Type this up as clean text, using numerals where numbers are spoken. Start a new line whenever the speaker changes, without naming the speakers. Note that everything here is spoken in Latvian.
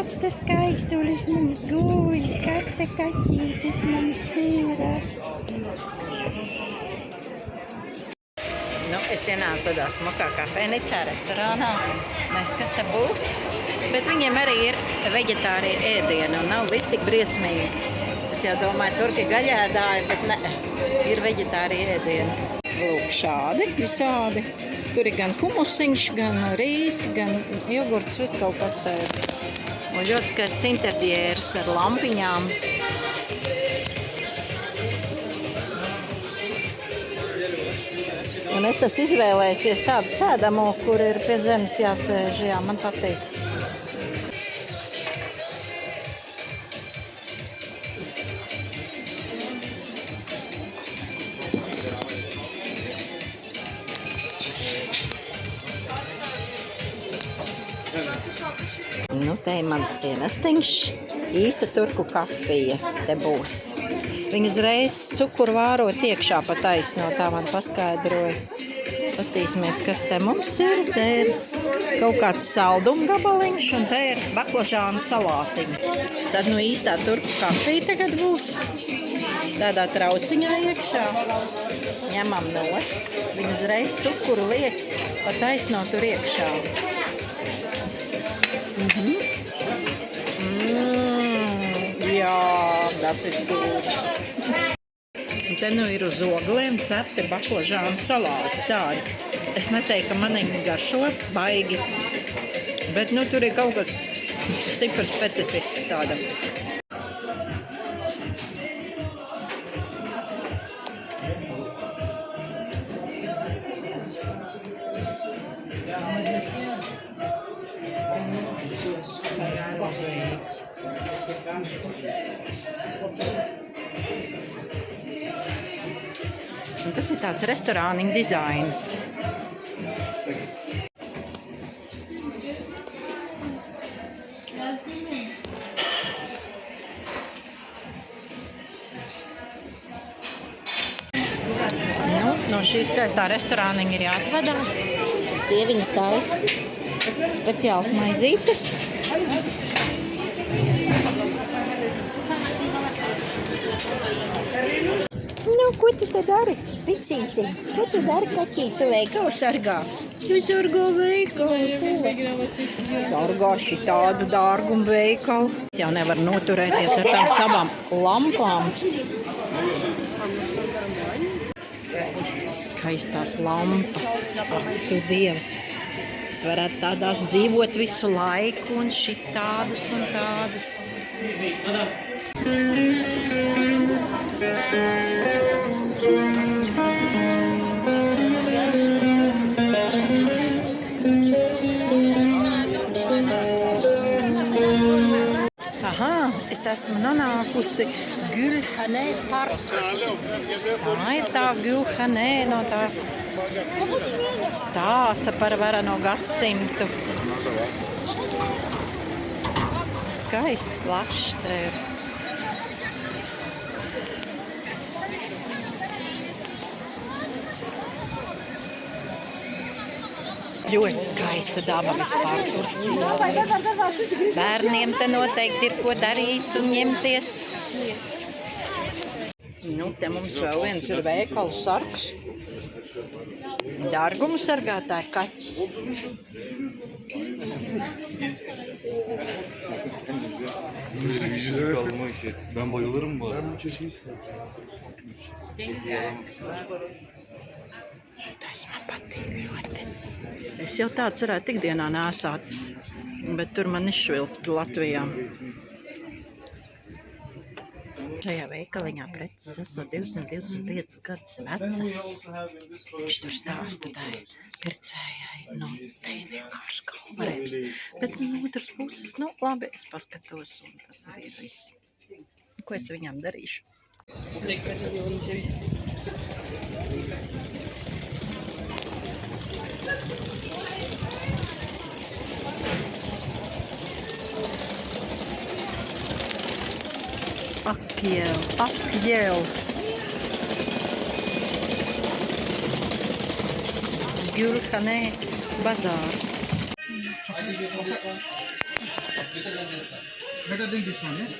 kāds te skaistulis mums guļ, kāds te kaķītis mums ir. Nu, es ienācu tādā smukā kafejnīcā, restorānā. Nes, kas te būs, bet viņiem arī ir veģetārie ēdieni un nav viss tik briesmīgi. Es jau domāju, turki gaļēdāji, bet ne, ir veģetārie ēdieni. Lūk, šādi visādi. Tur ir gan humusiņš, gan rīsi, gan jogurts, viss kaut kas te ir. Un ļoti skaists interjērs ar lampiņām. Un es esmu izvēlējusies tādu sēdamo, kur ir pie zemes jāsēž. Jā, man patīk. Nu, te ir mans cienestiņš. Īsta turku kafija te būs. Viņi uzreiz cukuru vārot iekšā pa taisno, tā man paskaidroja. Pastīsimies, kas te mums ir. Te ir kaut kāds salduma gabaliņš un te ir baklažāna salātiņa. Tad nu īstā turku kafija tagad būs. Tādā trauciņā iekšā. Ņemam nost. Viņi uzreiz cukuru liek pa taisno tur iekšā. Jā, tas ir gut. Un te nu ir uz ogliem cepti baklažānu salāti tādi. Es neteiktu, ka man viņi garšo baigi, bet nu tur ir kaut kas stipri specifisks tādam. Un tas ir tāds restorāniņa dizains. Nu, no šīs skaistā restorāniņa ir jāatvadās. Sieviņas taisa speciāls maizītes. Nu, ko tu te dari, vicīti? Ko tu dari, kaķīt? Tu veikalu sargā? Tu sargā veikalu, ko? Sargā šitādu dārgumu veikalu. Es jau nevaru noturēties ar tām savām lampām. Skaistās lampas. Ak, tu Dievs. Es varētu tādās dzīvot visu laiku un šitādus un tādus. Aha, es esmu nonākusi Gülhane parkā. Tā ir tā Gülhane no tā stāsta par vareno gadsimtu. Skaisti plašs te ir. Ļoti skaista daba vispār Turcijā. Bērniem te noteikti ir ko darīt un ņemties. Nu, te mums vēl viens ir veikalu sargs. Dārgumu sargātāji kaķis.
Müzik alma işi. Ben bayılırım bu arada.
Šitais man patīk ļoti. Es jau tāds varētu ikdienā nēsāt, bet tur man izšvilpt Latvijā. Šajā veikaliņā preces esot 225 gadus vecas. Viņš tur stāsta tai pircējai. Nu, te ir vienkārši kalvarēps. Bet no otras puses, nu, labi, es paskatos, un tas arī ir viss. Ko es viņām darīšu? Ak jau. Gülhane bazārs.
Better than this one, yeah?